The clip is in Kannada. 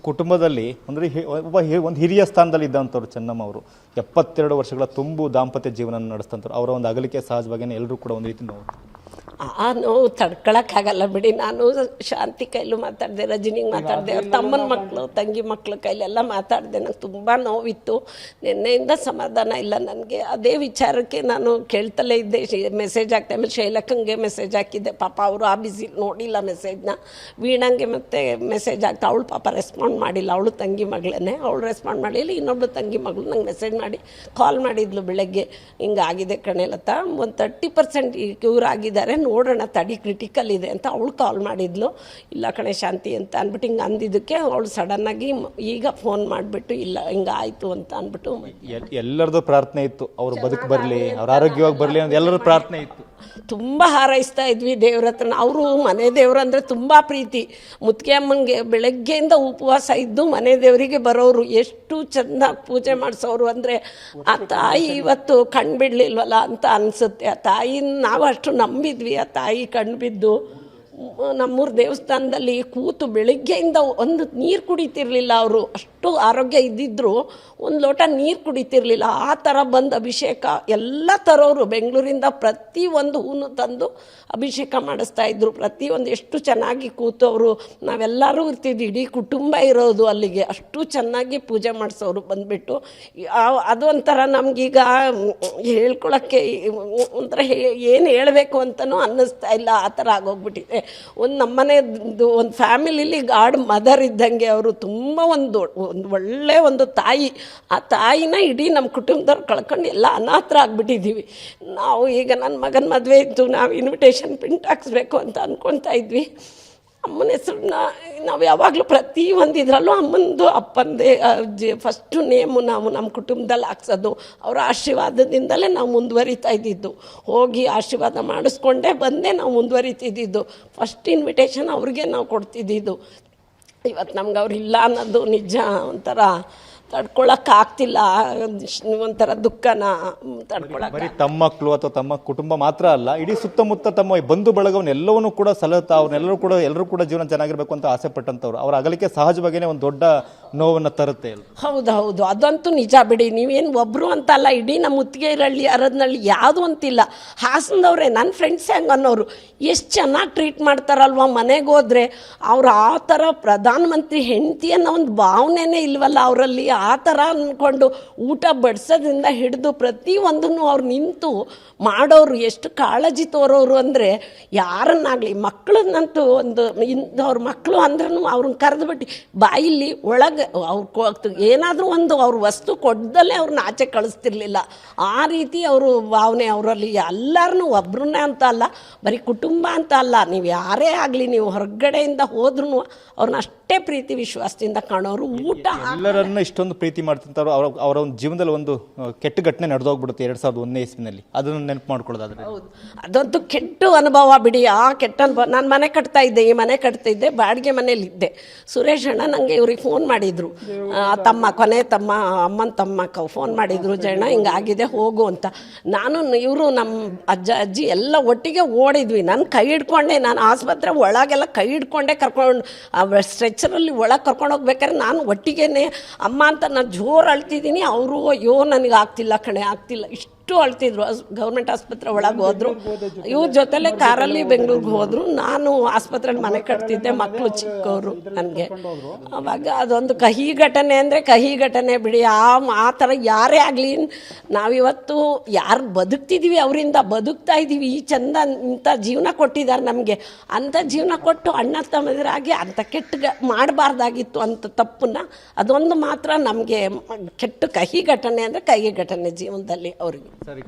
ಕುಟುಂಬದಲ್ಲಿ ಅಂದರೆ ಒಂದು ಹಿರಿಯ ಸ್ಥಾನದಲ್ಲಿ ಇದ್ದಂಥವ್ರು ಚೆನ್ನಮ್ಮ ಅವರು 72 ವರ್ಷಗಳ ತುಂಬು ದಾಂಪತ್ಯ ಜೀವನ ನಡೆಸ್ತಂಥವ್ರು. ಅವರ ಒಂದು ಅಗಲಿಕೆ ಸಹಜವಾಗಿಯೇ ಎಲ್ಲರೂ ಕೂಡ ಒಂದು ರೀತಿ ನೋವು. ಆ ನೋವು ತಡ್ಕೊಳಕ್ಕಾಗಲ್ಲ ಬಿಡಿ. ನಾನು ಶಾಂತಿ ಕೈಲೂ ಮಾತಾಡಿದೆ, ರಜನಿಗೆ ಮಾತಾಡಿದೆ, ಅವ್ರ ತಮ್ಮನ ಮಕ್ಕಳು ತಂಗಿ ಮಕ್ಕಳ ಕೈಲೆಲ್ಲ ಮಾತಾಡಿದೆ. ನಂಗೆ ತುಂಬ ನೋವಿತ್ತು. ನಿನ್ನೆಯಿಂದ ಸಮಾಧಾನ ಇಲ್ಲ ನನಗೆ. ಅದೇ ವಿಚಾರಕ್ಕೆ ನಾನು ಕೇಳ್ತಲೇ ಇದ್ದೆ, ಮೆಸೇಜ್ ಹಾಕ್ತೆ. ಆಮೇಲೆ ಶೈಲಕ್ಕಂಗೆ ಮೆಸೇಜ್ ಹಾಕಿದ್ದೆ. ಪಾಪ ಅವರು ಆ ಬಿಸಿ ನೋಡಿಲ್ಲ ಮೆಸೇಜ್ನ. ವೀಣಂಗೆ ಮತ್ತೆ ಮೆಸೇಜ್ ಹಾಕ್ತಾ, ಅವಳು ಪಾಪ ರೆಸ್ಪಾಂಡ್ ಮಾಡಿಲ್ಲ. ಅವಳು ತಂಗಿ ಮಗಳೇ, ಅವಳು ರೆಸ್ಪಾಂಡ್ ಮಾಡಿಲ್ಲ. ಇನ್ನೊಬ್ಳು ತಂಗಿ ಮಗಳು ನಂಗೆ ಮೆಸೇಜ್ ಮಾಡಿ ಕಾಲ್ ಮಾಡಿದ್ಲು ಬೆಳಗ್ಗೆ, ಹಿಂಗಾಗಿದೆ ಕಣೆಲತ್ತ, ಒಂದು 30% ಕ್ಯೂರ್ ಆಗಿದ್ದಾರೆ, ನೋಡೋಣ ತಡಿ, ಕ್ರಿಟಿಕಲ್ ಇದೆ ಅಂತ ಅವಳು ಕಾಲ್ ಮಾಡಿದ್ಲು. ಇಲ್ಲ ಕಣೆ ಶಾಂತಿ ಅಂತ ಅಂದ್ಬಿಟ್ಟು ಹಿಂಗೆ ಅಂದಿದ್ದಕ್ಕೆ ಅವಳು ಸಡನ್ನಾಗಿ ಈಗ ಫೋನ್ ಮಾಡಿಬಿಟ್ಟು ಇಲ್ಲ ಹಿಂಗೆ ಆಯಿತು ಅಂತ ಅಂದ್ಬಿಟ್ಟು. ಎಲ್ಲರದ್ದು ಪ್ರಾರ್ಥನೆ ಇತ್ತು, ಅವರು ಬದುಕು ಬರಲಿ, ಅವ್ರ ಆರೋಗ್ಯವಾಗಿ ಬರಲಿ ಅಂತ ಎಲ್ಲರ ಪ್ರಾರ್ಥನೆ ಇತ್ತು. ತುಂಬ ಹಾರೈಸ್ತಾ ಇದ್ವಿ ದೇವ್ರ ಹತ್ರ. ಅವರು ಮನೆ ದೇವ್ರು ಅಂದರೆ ತುಂಬ ಪ್ರೀತಿ. ಮುತ್ತಿಗೆ ಅಮ್ಮನಿಗೆ ಬೆಳಗ್ಗೆಯಿಂದ ಉಪವಾಸ ಇದ್ದು ಮನೆ ದೇವರಿಗೆ ಬರೋರು, ಎಷ್ಟು ಚೆಂದ ಪೂಜೆ ಮಾಡಿಸೋರು ಅಂದರೆ ಆ ತಾಯಿ ಇವತ್ತು ಕಣ್ಬಿಡ್ಲಿಲ್ವಲ್ಲ ಅಂತ ಅನಿಸುತ್ತೆ. ಆ ತಾಯಿನ ನಾವು ಅಷ್ಟು ನಂಬಿದ್ವಿ. ಆ ತಾಯಿ ಕಣ್ಬಿದ್ದು ನಮ್ಮೂರು ದೇವಸ್ಥಾನದಲ್ಲಿ ಕೂತು ಬೆಳಗ್ಗೆಯಿಂದ ಒಂದು ನೀರು ಕುಡಿತಿರ್ಲಿಲ್ಲ. ಅವರು ಅಷ್ಟು ಆರೋಗ್ಯ ಇದ್ದಿದ್ರು ಒಂದು ಲೋಟ ನೀರು ಕುಡಿತಿರ್ಲಿಲ್ಲ. ಆ ಥರ ಬಂದು ಅಭಿಷೇಕ ಎಲ್ಲ ತರೋರು ಬೆಂಗಳೂರಿಂದ ಪ್ರತಿಯೊಂದು ಹೂನು ತಂದು ಅಭಿಷೇಕ ಮಾಡಿಸ್ತಾಯಿದ್ರು. ಪ್ರತಿಯೊಂದು ಎಷ್ಟು ಚೆನ್ನಾಗಿ ಕೂತವರು, ನಾವೆಲ್ಲರೂ ಇರ್ತಿದ್ವಿ, ಇಡೀ ಕುಟುಂಬ ಇರೋದು ಅಲ್ಲಿಗೆ. ಅಷ್ಟು ಚೆನ್ನಾಗಿ ಪೂಜೆ ಮಾಡಿಸೋರು ಬಂದುಬಿಟ್ಟು. ಅದೊಂಥರ ನಮಗೀಗ ಹೇಳ್ಕೊಳಕ್ಕೆ ಒಂಥರ ಏನು ಹೇಳಬೇಕು ಅಂತಲೂ ಅನ್ನಿಸ್ತಾ ಇಲ್ಲ. ಆ ಥರ ಆಗೋಗ್ಬಿಟ್ಟಿದೆ. ಒಂದು ನಮ್ಮನೆದು ಒಂದು ಫ್ಯಾಮಿಲಿಲಿ ಗಾಡ್ ಮದರ್ ಇದ್ದಂಗೆ ಅವರು. ತುಂಬ ಒಂದು ಒಳ್ಳೆಯ ಒಂದು ತಾಯಿ. ಆ ತಾಯಿನ ಇಡೀ ನಮ್ಮ ಕುಟುಂಬದವ್ರು ಕಳ್ಕೊಂಡು ಎಲ್ಲ ಅನಾಥರ ಆಗಿಬಿಟ್ಟಿದ್ದೀವಿ ನಾವು. ಈಗ ನನ್ನ ಮಗನ ಮದುವೆ ಇತ್ತು, ನಾವು ಇನ್ವಿಟೇಷನ್ ಪ್ರಿಂಟ್ ಹಾಕ್ಸ್ಬೇಕು ಅಂತ ಅಂದ್ಕೊತಾ ಇದ್ವಿ. ಅಮ್ಮನ ಹೆಸರನ್ನ ನಾವು ಯಾವಾಗಲೂ ಪ್ರತಿಯೊಂದು ಇದರಲ್ಲೂ ಅಮ್ಮಂದು ಅಪ್ಪಂದೇ ಫಸ್ಟು ನೇಮು ನಾವು ನಮ್ಮ ಕುಟುಂಬದಲ್ಲಿ ಹಾಕ್ಸೋದು. ಅವರ ಆಶೀರ್ವಾದದಿಂದಲೇ ನಾವು ಮುಂದುವರಿತಾ ಇದ್ದಿದ್ದು. ಹೋಗಿ ಆಶೀರ್ವಾದ ಮಾಡಿಸ್ಕೊಂಡೇ ಬಂದೇ ನಾವು ಮುಂದುವರಿತಿದ್ದಿದ್ದು. ಫಸ್ಟ್ ಇನ್ವಿಟೇಷನ್ ಅವ್ರಿಗೆ ನಾವು ಕೊಡ್ತಿದ್ದಿದ್ದು. ಇವತ್ತು ನಮ್ಗೆ ಅವ್ರಿಲ್ಲ ಅನ್ನೋದು ನಿಜ. ಒಂಥರ ತಡ್ಕೊಳಕ್ಕಾಗ್ತಿಲ್ಲ, ಒಂಥರ ದುಃಖನ ತಡ್ಕೊಳಕ್ಕೆ. ಬರೀ ತಮ್ಮ ಮಕ್ಕಳು ಅಥವಾ ತಮ್ಮ ಕುಟುಂಬ ಮಾತ್ರ ಅಲ್ಲ, ಇಡೀ ಸುತ್ತಮುತ್ತ ತಮ್ಮ ಬಂಧು ಬಳಗವನ್ನೆಲ್ಲವನ್ನೂ ಕೂಡ ಸಲಹುತ್ತಾ ಎಲ್ಲರೂ ಕೂಡ ಜೀವನ ಚೆನ್ನಾಗಿರ್ಬೇಕು ಅಂತ ಆಸೆ ಪಟ್ಟಂಥವ್ರು. ಅವರ ಅಗಲಿಕೆ ಸಹಜವಾಗಿಯೇ ಒಂದು ದೊಡ್ಡ ನೋವನ್ನು ತರುತ್ತೆ. ಹೌದು, ಅದಂತೂ ನಿಜ ಬಿಡಿ. ನೀವೇನು ಒಬ್ಬರು ಅಂತ ಅಲ್ಲ, ಇಡೀ ನಮ್ಮ ಮುತ್ತಿಗೆರಳ್ಳಿ ಅರದ್ನಳ್ಳಿ ಯಾವುದು ಅಂತಿಲ್ಲ, ಹಾಸನದವ್ರೆ ನನ್ನ ಫ್ರೆಂಡ್ಸ್ ಹೆಂಗೆ ಅನ್ನೋರು. ಎಷ್ಟು ಚೆನ್ನಾಗಿ ಟ್ರೀಟ್ ಮಾಡ್ತಾರಲ್ವ ಮನೆಗೆ ಹೋದರೆ. ಅವ್ರು ಆ ಥರ ಪ್ರಧಾನಮಂತ್ರಿ ಹೆಂಡತಿ ಅನ್ನೋ ಒಂದು ಭಾವನೆನೇ ಇಲ್ವಲ್ಲ ಅವರಲ್ಲಿ. ಆ ಥರ ಅಂದ್ಕೊಂಡು ಊಟ ಬಡಿಸೋದ್ರಿಂದ ಹಿಡಿದು ಪ್ರತಿಯೊಂದನ್ನು ಅವ್ರು ನಿಂತು ಮಾಡೋರು. ಎಷ್ಟು ಕಾಳಜಿ ತೋರೋರು ಅಂದರೆ ಯಾರನ್ನಾಗಲಿ, ಮಕ್ಕಳನ್ನಂತೂ ಒಂದು ಅವ್ರ ಮಕ್ಕಳು ಅಂದ್ರೂ ಅವ್ರನ್ನ ಕರೆದುಬಿಟ್ಟು ಬಾಯಿಲಿ ಒಳಗೆ ಅವ್ರು ಏನಾದರೂ ಒಂದು ಅವ್ರ ವಸ್ತು ಕೊಡ್ದಲ್ಲೇ ಅವ್ರನ್ನ ಆಚೆ ಕಳಿಸ್ತಿರ್ಲಿಲ್ಲ. ಆ ರೀತಿ ಅವರು ಭಾವನೆ ಅವರಲ್ಲಿ. ಎಲ್ಲರನ್ನೂ ಒಬ್ರನ್ನೇ ಅಂತ ಅಲ್ಲ, ಬರೀ ಕುಟುಂಬ ಅಂತ ಅಲ್ಲ, ನೀವು ಯಾರೇ ಆಗಲಿ, ನೀವು ಹೊರಗಡೆಯಿಂದ ಹೋದ್ರೂ ಅವ್ರನ್ನ ಅಷ್ಟೇ ಪ್ರೀತಿ ವಿಶ್ವಾಸದಿಂದ ಕಾಣೋರು. ಊಟ ಎಲ್ಲರನ್ನ ಇಷ್ಟೊಂದು ಪ್ರೀತಿ ಮಾಡ್ತಿರ್ತಾರೋ ಅವರ ಒಂದು ಜೀವನದಲ್ಲಿ ಒಂದು ಕೆಟ್ಟ ಘಟನೆ ನಡೆದೋಗ್ಬಿಡುತ್ತೆ 2001ನೇ ಇಸ್ವಿನಲ್ಲಿ. ಅದನ್ನು ನೆನಪು ಮಾಡ್ಕೊಳ್ಳೋದಾದ್ರೆ ಹೌದು, ಅದಂತೂ ಕೆಟ್ಟ ಅನುಭವ ಬಿಡಿ. ಆ ಕೆಟ್ಟ ಅನುಭವ. ನಾನು ಮನೆ ಕಟ್ತಾ ಇದ್ದೆ, ಈ ಮನೆ ಕಟ್ತಾ ಇದ್ದೆ, ಬಾಡಿಗೆ ಮನೇಲಿದ್ದೆ. ಸುರೇಶ್ ಅಣ್ಣ ನನಗೆ ಇವ್ರಿಗೆ ಫೋನ್ ಮಾಡಿದ್ರು, ತಮ್ಮ ಕೊನೆ ತಮ್ಮ ಅಮ್ಮನ ತಮ್ಮ ಫೋನ್ ಮಾಡಿದ್ರು, ಜನ ಹಿಂಗಾಗಿದೆ ಹೋಗು ಅಂತ. ನಾನು ಇವರು ನಮ್ಮ ಅಜ್ಜ ಅಜ್ಜಿ ಎಲ್ಲ ಒಟ್ಟಿಗೆ ಓಡಿದ್ವಿ. ನಾನು ಕೈ ಹಿಡ್ಕೊಂಡೆ, ನಾನು ಆಸ್ಪತ್ರೆ ಒಳಗೆಲ್ಲ ಕೈ ಹಿಡ್ಕೊಂಡೆ ಕರ್ಕೊಂಡು ಸ್ಟ್ರೆಚರಲ್ಲಿ ಒಳಗೆ ಕರ್ಕೊಂಡು ಹೋಗ್ಬೇಕಾದ್ರೆ ನಾನು ಒಟ್ಟಿಗೆನೆ ಅಮ್ಮ ಅಂತ ನಾನು ಜೋರು ಅಳ್ತಿದ್ದೀನಿ. ಅವರು ಅಯ್ಯೋ ನನಗೆ ಆಗ್ತಿಲ್ಲ ಕಣೆ, ಆಗ್ತಿಲ್ಲ, ಇಷ್ಟು ಅಳ್ತಿದ್ರು. ಗೌರ್ಮೆಂಟ್ ಆಸ್ಪತ್ರೆ ಒಳಗೆ ಹೋದ್ರು. ಇವ್ರ ಜೊತೆಲೆ ಕಾರಲ್ಲಿ ಬೆಂಗಳೂರಿಗೆ ಹೋದ್ರು. ನಾನು ಆಸ್ಪತ್ರೆಯಲ್ಲಿ ಮನೆ ಕಟ್ತಿದ್ದೆ, ಮಕ್ಕಳು ಚಿಕ್ಕವರು ನನಗೆ. ಅವಾಗ ಅದೊಂದು ಕಹಿ ಘಟನೆ ಅಂದರೆ ಕಹಿ ಘಟನೆ ಬಿಡಿ. ಆ ಥರ ಯಾರೇ ಆಗಲಿ, ನಾವಿವತ್ತು ಯಾರು ಬದುಕ್ತಿದ್ದೀವಿ ಅವರಿಂದ ಬದುಕ್ತಾ ಇದ್ದೀವಿ. ಈ ಚಂದ ಇಂಥ ಜೀವನ ಕೊಟ್ಟಿದ್ದಾರೆ ನಮಗೆ. ಅಂಥ ಜೀವನ ಕೊಟ್ಟು ಅಣ್ಣ ತಮ್ಮದಿರಾಗಿ ಅಂಥ ಕೆಟ್ಟ ಮಾಡಬಾರ್ದಾಗಿತ್ತು ಅಂತ ತಪ್ಪನ್ನ. ಅದೊಂದು ಮಾತ್ರ ನಮಗೆ ಕೆಟ್ಟ ಕಹಿ ಘಟನೆ ಅಂದರೆ ಕಹಿ ಘಟನೆ ಜೀವನದಲ್ಲಿ ಅವ್ರಿಗೆ.